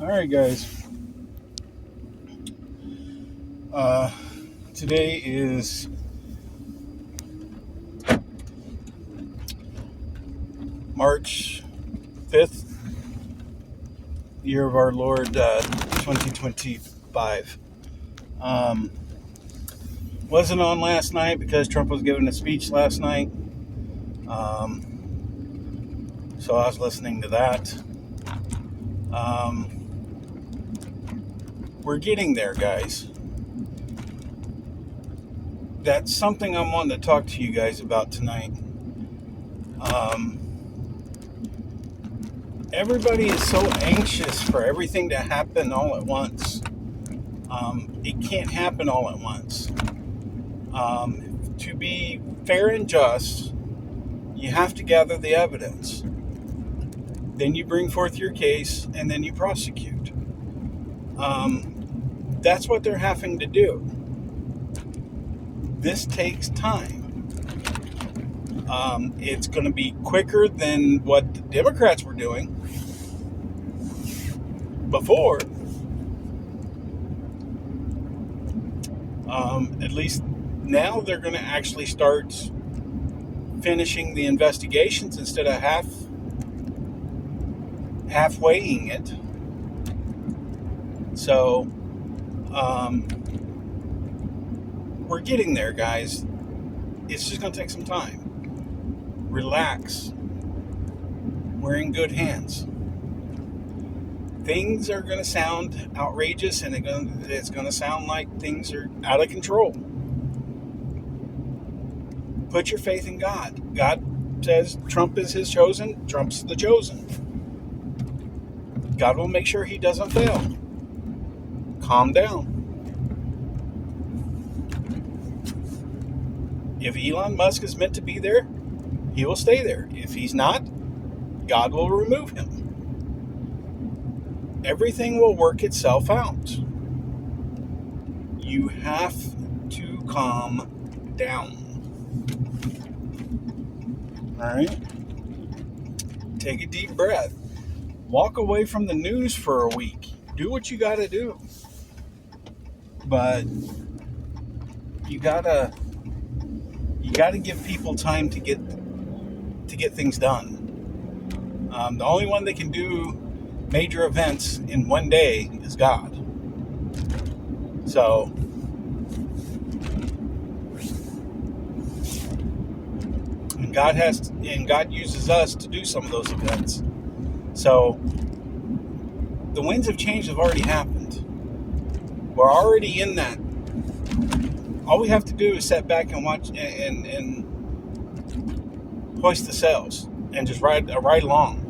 All right, guys. Uh, Today is March 5th, year of our Lord 2025. Um, wasn't on last night because Trump was giving a speech last night. So I was listening to that. We're getting there, guys. That's something I'm wanting to talk to you guys about tonight. Everybody is so anxious for everything to happen all at once. It can't happen all at once. To be fair and just, you have to gather the evidence. Then you bring forth your case, and then you prosecute. That's what they're having to do. This takes time. It's going to be quicker than what the Democrats were doing before. At least now they're going to actually start finishing the investigations instead of halfwaying it. So we're getting there, guys. It's just going to take some time. Relax. We're in good hands. Things are going to sound outrageous, and it's going to sound like things are out of control. Put your faith in God. God says Trump is his chosen. Trump's the chosen. God will make sure he doesn't fail. Calm down. If Elon Musk is meant to be there, he will stay there. If he's not, God will remove him. Everything will work itself out. You have to calm down. All right? Take a deep breath. Walk away from the news for a week. Do what you got to do. But you gotta give people time to get things done. The only one that can do major events in one day is God. So God uses us to do some of those events. So the winds of change have already happened. We're already in that. All we have to do is sit back and watch and hoist the sails and just ride along.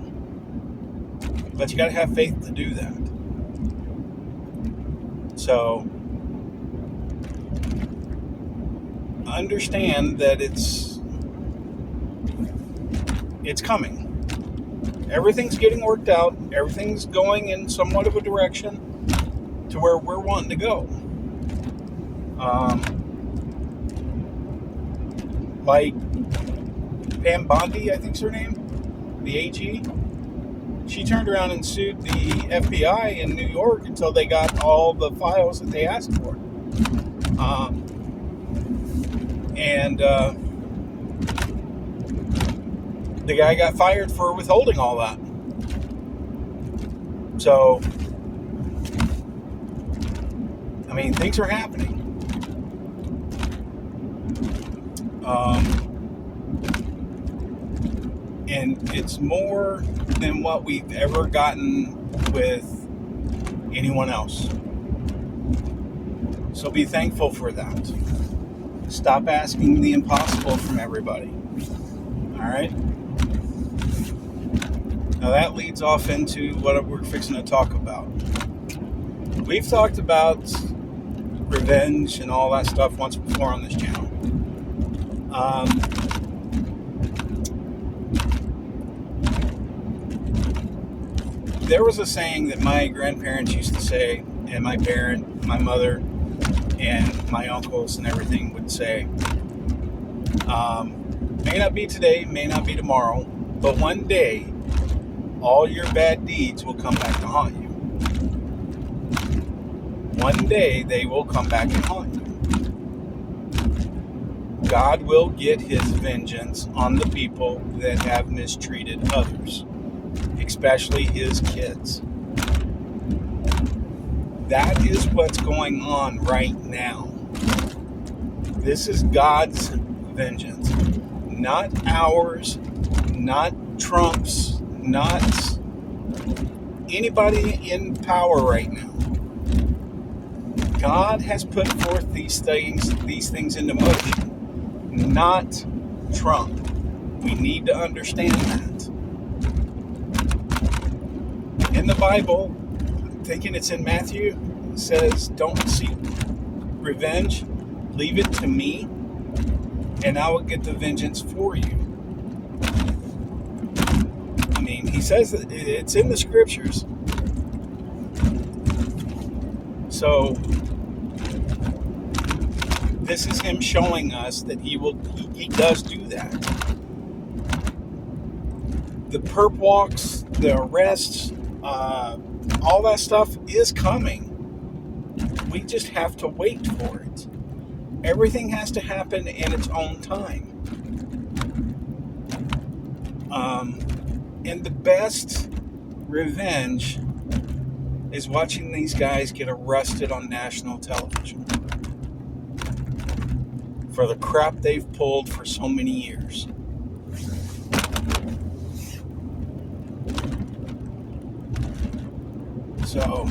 But you got to have faith to do that. So understand that it's coming. Everything's getting worked out. Everything's going in somewhat of a direction to where we're wanting to go. Like Pam Bondi, I think's her name, the AG. She turned around and sued the FBI in New York until they got all the files that they asked for. The guy got fired for withholding all that. So, I mean, things are happening. And it's more than what we've ever gotten with anyone else. So be thankful for that. Stop asking the impossible from everybody. All right? Now that leads off into what we're fixing to talk about. We've talked about revenge and all that stuff once before on this channel. There was a saying that my grandparents used to say, and my mother, and my uncles and everything would say, may not be today, may not be tomorrow, but one day, all your bad deeds will come back to haunt you. One day they will come back and haunt you. God will get his vengeance on the people that have mistreated others, especially his kids. That is what's going on right now. This is God's vengeance, not ours, not Trump's, not anybody in power right now. God has put forth these things into motion, not Trump. We need to understand that. In the Bible, I'm thinking it's in Matthew, it says, don't seek revenge, leave it to me, and I will get the vengeance for you. I mean, he says that it's in the scriptures. So, this is him showing us that he does do that. The perp walks, the arrests, all that stuff is coming. We just have to wait for it. Everything has to happen in its own time. And the best revenge is watching these guys get arrested on national television for the crap they've pulled for so many years. So,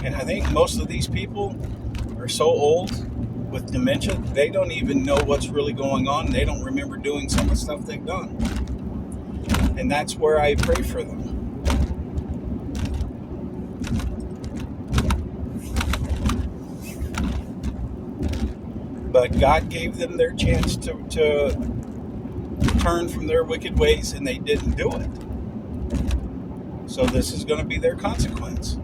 and I think most of these people are so old with dementia, they don't even know what's really going on. They don't remember doing some of the stuff they've done. And that's where I pray for them. But God gave them their chance to turn from their wicked ways, and they didn't do it. So this is going to be their consequence.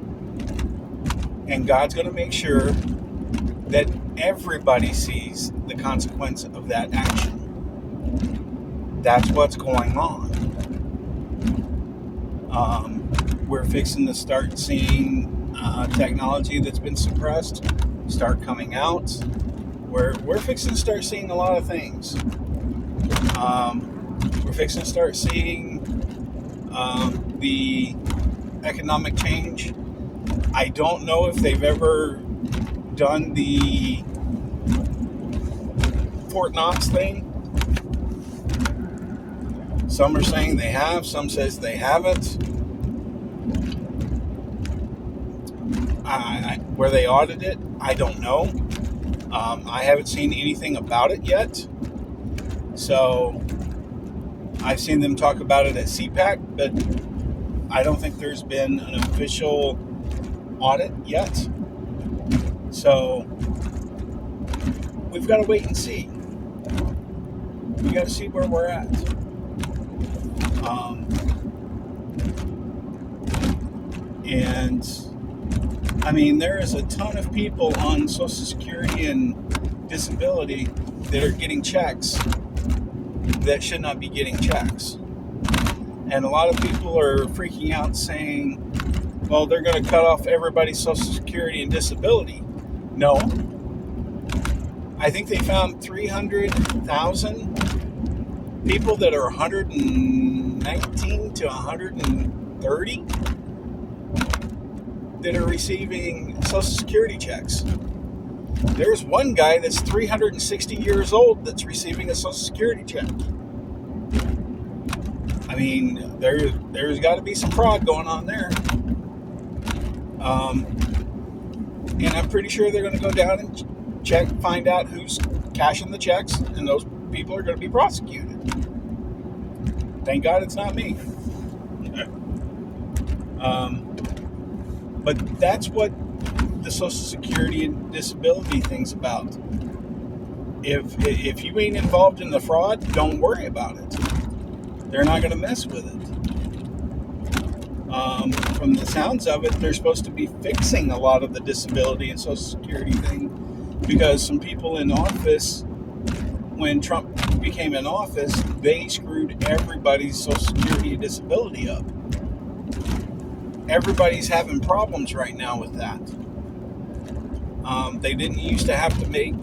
And God's going to make sure that everybody sees the consequence of that action. That's what's going on. We're fixing to start seeing technology that's been suppressed start coming out. We're fixing to start seeing a lot of things. We're fixing to start seeing the economic change. I don't know if they've ever done the Fort Knox thing. Some are saying they have, some says they haven't. Where they audited it, I don't know. I haven't seen anything about it yet. So I've seen them talk about it at CPAC, but I don't think there's been an official audit yet. So we've got to wait and see. We got to see where we're at. And I mean, there is a ton of people on Social Security and disability that are getting checks that should not be getting checks. And a lot of people are freaking out saying, well, they're going to cut off everybody's Social Security and disability. No. I think they found 300,000 people that are 119 to 130 that are receiving Social Security checks. There's one guy that's 360 years old that's receiving a Social Security check. I mean, there's got to be some fraud going on there. And I'm pretty sure they're going to go down and find out who's cashing the checks, and those people are going to be prosecuted. Thank God it's not me. But that's what the Social Security and disability thing's about. If you ain't involved in the fraud, don't worry about it. They're not going to mess with it. From the sounds of it, they're supposed to be fixing a lot of the disability and Social Security thing, because some people in office, when Trump became in office, they screwed everybody's Social Security and disability up. everybody's having problems right now with that. They didn't used to have to make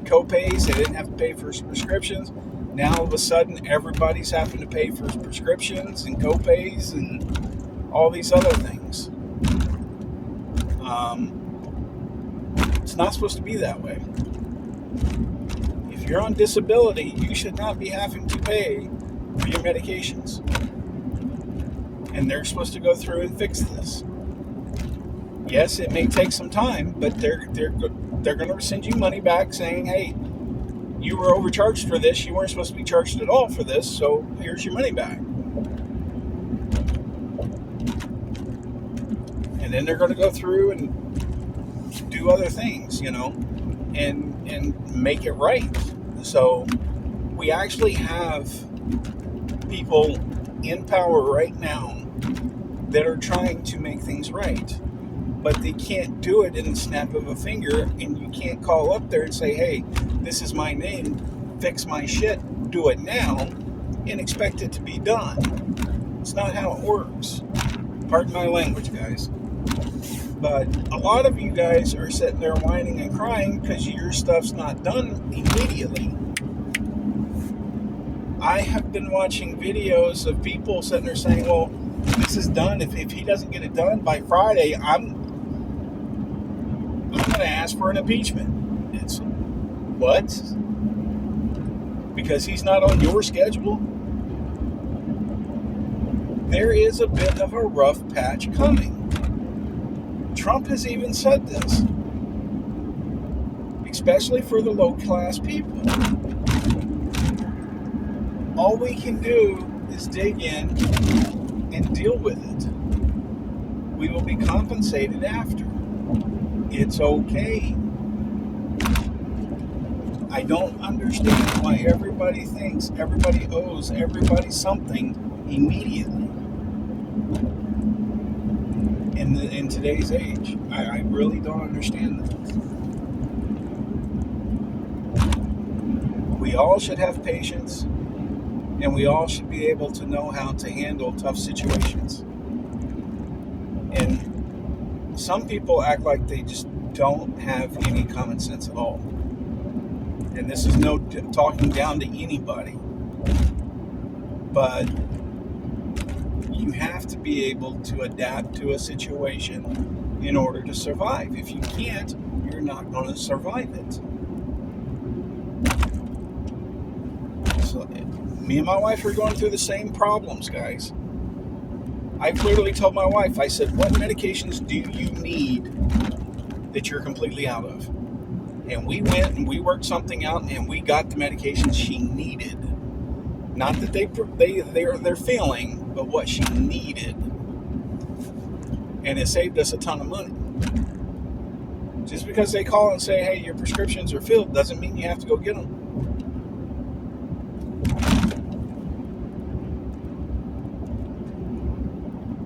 co-pays. They didn't have to pay for prescriptions. Now all of a sudden, everybody's having to pay for prescriptions and co-pays and all these other things. It's not supposed to be that way. If you're on disability, you should not be having to pay for your medications. And they're supposed to go through and fix this. Yes, it may take some time, but they're going to send you money back saying, hey, you were overcharged for this. You weren't supposed to be charged at all for this, so here's your money back. And then they're going to go through and do other things, and make it right. So we actually have people in power right now that are trying to make things right. But they can't do it in the snap of a finger, and you can't call up there and say, hey, this is my name, fix my shit, do it now, and expect it to be done. It's not how it works. Pardon my language, guys. But a lot of you guys are sitting there whining and crying because your stuff's not done immediately. I have been watching videos of people sitting there saying, well, this is done. If he doesn't get it done by Friday, I'm going to ask for an impeachment. It's what? Because he's not on your schedule? There is a bit of a rough patch coming. Trump has even said this, especially for the low-class people. All we can do is dig in and deal with it. We will be compensated after. It's okay. I don't understand why everybody thinks everybody owes everybody something immediately in today's age. I really don't understand that. We all should have patience, and we all should be able to know how to handle tough situations. And some people act like they just don't have any common sense at all. And this is no talking down to anybody. But you have to be able to adapt to a situation in order to survive. If you can't, you're not going to survive it. So, me and my wife are going through the same problems, guys. I clearly told my wife, I said, what medications do you need that you're completely out of? And we went and we worked something out, and we got the medications she needed. Not that they're feeling, but what she needed. And it saved us a ton of money. Just because they call and say, hey, your prescriptions are filled, doesn't mean you have to go get them.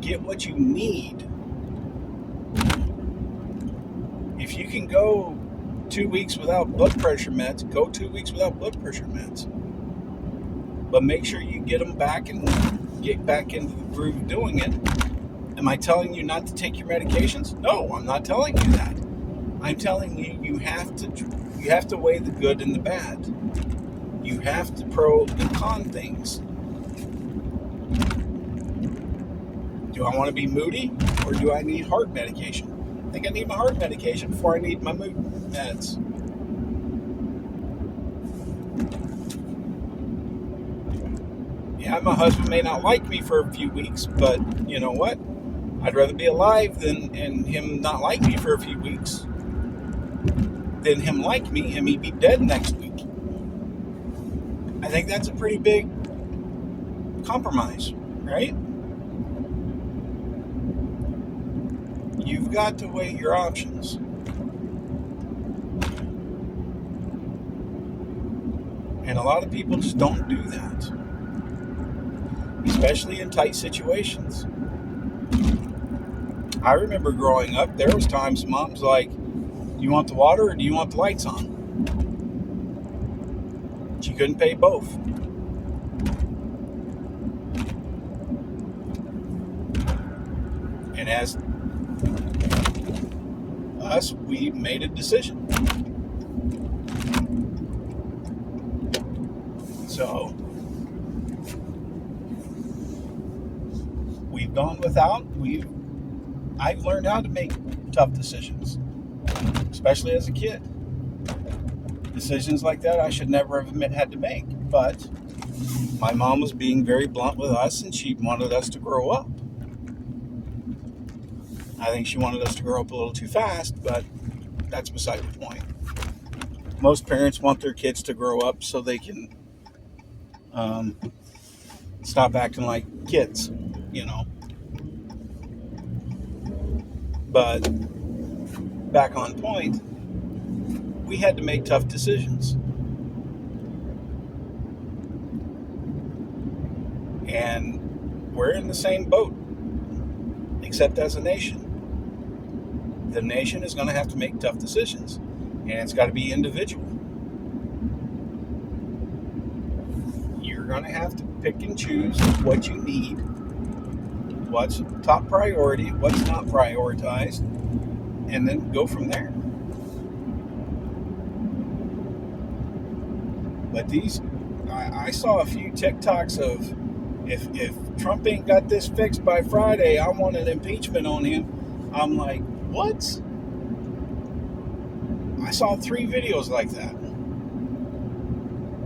Get what you need. If you can go 2 weeks without blood pressure meds, go 2 weeks without blood pressure meds. But make sure you get them back and get back into the groove of doing it. Am I telling you not to take your medications? No, I'm not telling you that. I'm telling you you have to weigh the good and the bad. You have to pro and con things. Do I want to be moody, or do I need heart medication? I think I need my heart medication before I need my mood meds. Yeah, my husband may not like me for a few weeks, but you know what? I'd rather be alive and him not like me for a few weeks than him like me and me be dead next week. I think that's a pretty big compromise, right? You've got to weigh your options. And a lot of people just don't do that. Especially in tight situations. I remember growing up, there was times mom's like, do you want the water or do you want the lights on? She couldn't pay both. And And as us, we made a decision. So we've gone without. I've learned how to make tough decisions, especially as a kid. Decisions like that I should never have had to make. But my mom was being very blunt with us, and she wanted us to grow up. I think she wanted us to grow up a little too fast, but that's beside the point. Most parents want their kids to grow up so they can stop acting like kids, But back on point, we had to make tough decisions. And we're in the same boat, except as a nation. The nation is going to have to make tough decisions, and it's got to be individual. You're going to have to pick and choose what you need, what's top priority, what's not prioritized, and then go from there. But I saw a few TikToks of, if Trump ain't got this fixed by Friday, I want an impeachment on him. I'm like, what? I saw 3 videos like that.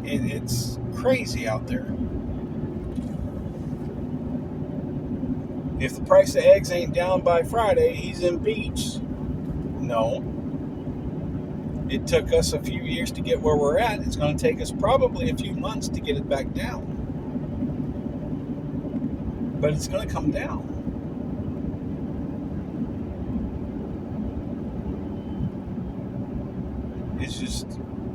It's crazy out there. If the price of eggs ain't down by Friday, he's impeached. No. It took us a few years to get where we're at. It's going to take us probably a few months to get it back down. But it's going to come down. It's just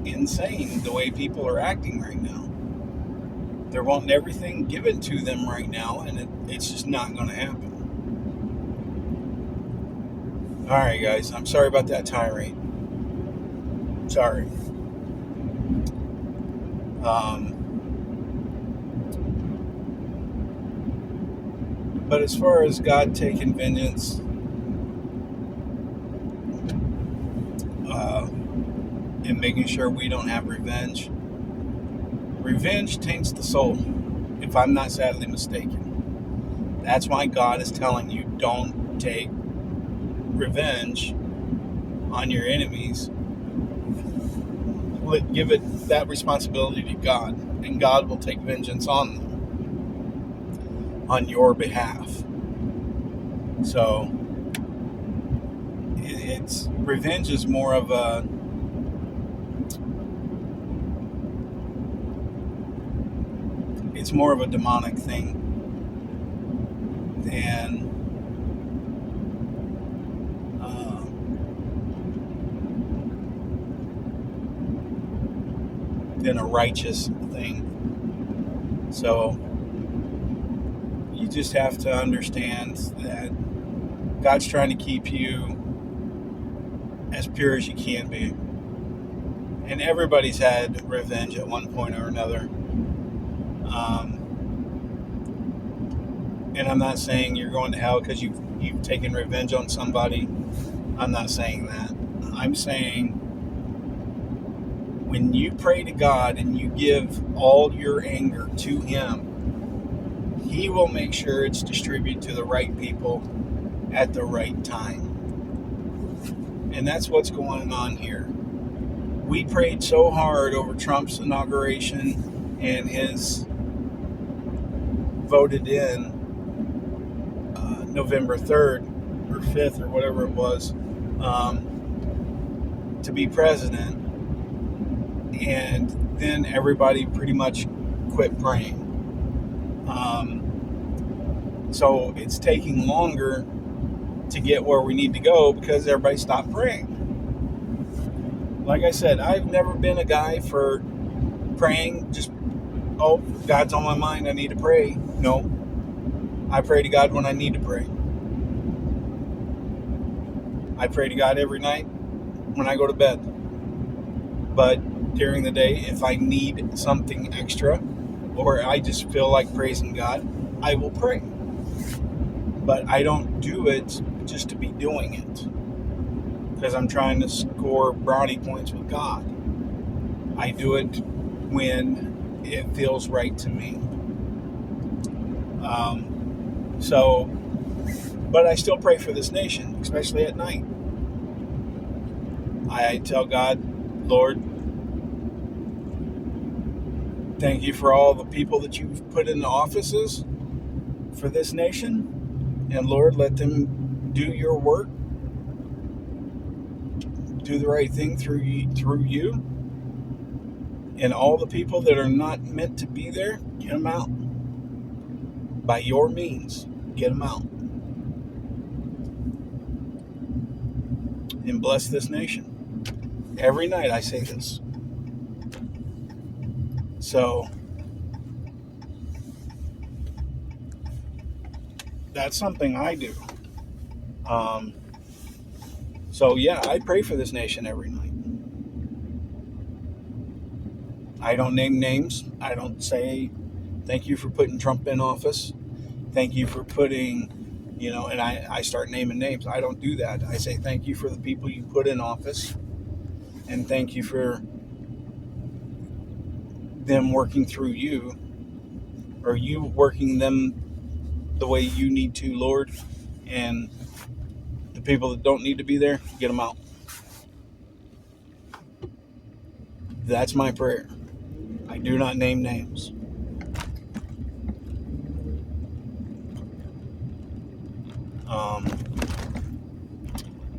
insane the way people are acting right now. They're wanting everything given to them right now, and it's just not going to happen. All right, guys. I'm sorry about that tirade. Sorry. But as far as God taking vengeance, and making sure we don't have revenge taints the soul, if I'm not sadly mistaken. That's why God is telling you, don't take revenge on your enemies. Give it that responsibility to God, and God will take vengeance on them on your behalf. So it's revenge is more of a demonic thing than a righteous thing. So you just have to understand that God's trying to keep you as pure as you can be. And everybody's had revenge at one point or another. And I'm not saying you're going to hell because you've taken revenge on somebody. I'm not saying that. I'm saying when you pray to God and you give all your anger to Him, He will make sure it's distributed to the right people at the right time. And that's what's going on here. We prayed so hard over Trump's inauguration and his voted in November 3rd or 5th or whatever it was to be president, and then everybody pretty much quit praying. So it's taking longer to get where we need to go because everybody stopped praying. Like I said, I've never been a guy for praying just, oh, God's on my mind, I need to pray. No. I pray to God when I need to pray. I pray to God every night when I go to bed. But during the day, if I need something extra or I just feel like praising God, I will pray. But I don't do it just to be doing it because I'm trying to score brownie points with God. I do it when it feels right to me. But I still pray for this nation, especially at night. I tell God, Lord, thank you for all the people that you've put in the offices for this nation. And Lord, let them do your work, do the right thing through you. And all the people that are not meant to be there, get them out. By your means, get them out. And bless this nation. Every night I say this. So that's something I do. So yeah, I pray for this nation every night. I don't name names. I don't say thank you for putting Trump in office. Thank you for putting, and I start naming names. I don't do that. I say thank you for the people you put in office, and thank you for them working through you, or you working them the way you need to, Lord. And the people that don't need to be there, get them out. That's my prayer. I do not name names.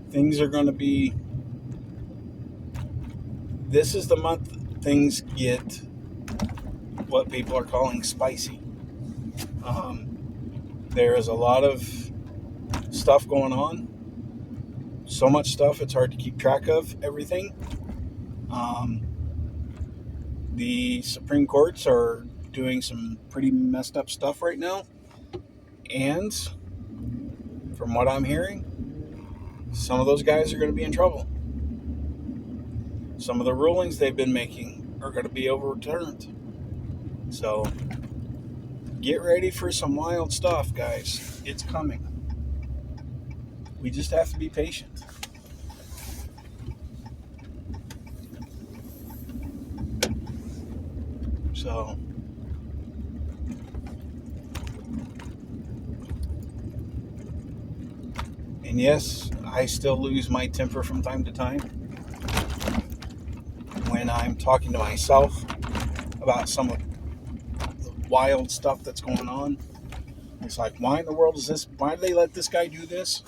Things are going to be, this is the month things get what people are calling spicy. There is a lot of stuff going on. So much stuff, it's hard to keep track of everything. The Supreme Courts are doing some pretty messed up stuff right now. And from what I'm hearing, some of those guys are going to be in trouble. Some of the rulings they've been making are going to be overturned. So get ready for some wild stuff, guys. It's coming. We just have to be patient. So and yes, I still lose my temper from time to time when I'm talking to myself about some of the wild stuff that's going on. It's like, why in the world is this? Why did they let this guy do this?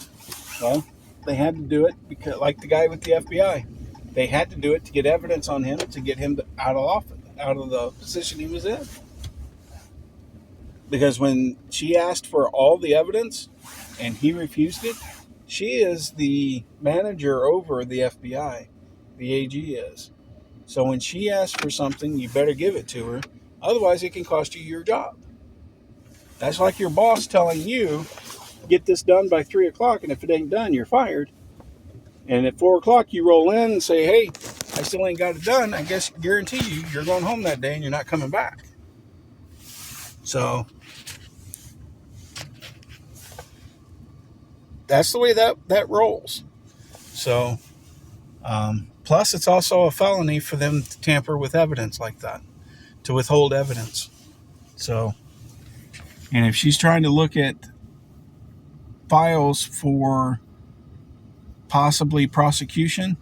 Well, they had to do it because, like the guy with the FBI, they had to do it to get evidence on him to get him out of the position he was in. Because when she asked for all the evidence and he refused it, she is the manager over the FBI. The AG is. So when she asks for something, you better give it to her. Otherwise, it can cost you your job. That's like your boss telling you, get this done by 3 o'clock, and if it ain't done, you're fired. And at 4 o'clock, you roll in and say, hey, I still ain't got it done. I guarantee you're going home that day and you're not coming back. So that's the way that rolls. So, plus it's also a felony for them to tamper with evidence like that, to withhold evidence. So, and if she's trying to look at files for possibly prosecution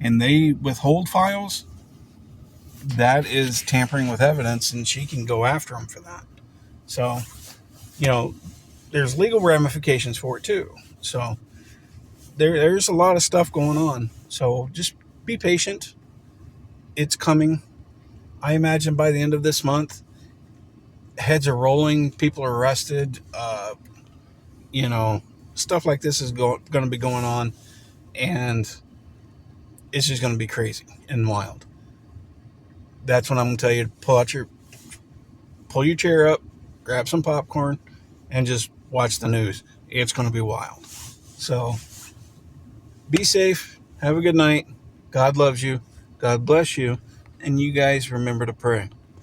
and they withhold files, that is tampering with evidence, and she can go after them for that. So, there's legal ramifications for it too. So there's a lot of stuff going on. So just be patient. It's coming. I imagine by the end of this month, heads are rolling, people are arrested, stuff like this is going to be going on, and it's just going to be crazy and wild. That's when I'm going to tell you to pull your chair up, grab some popcorn, and just watch the news. It's going to be wild. So be safe. Have a good night. God loves you. God bless you. And you guys remember to pray.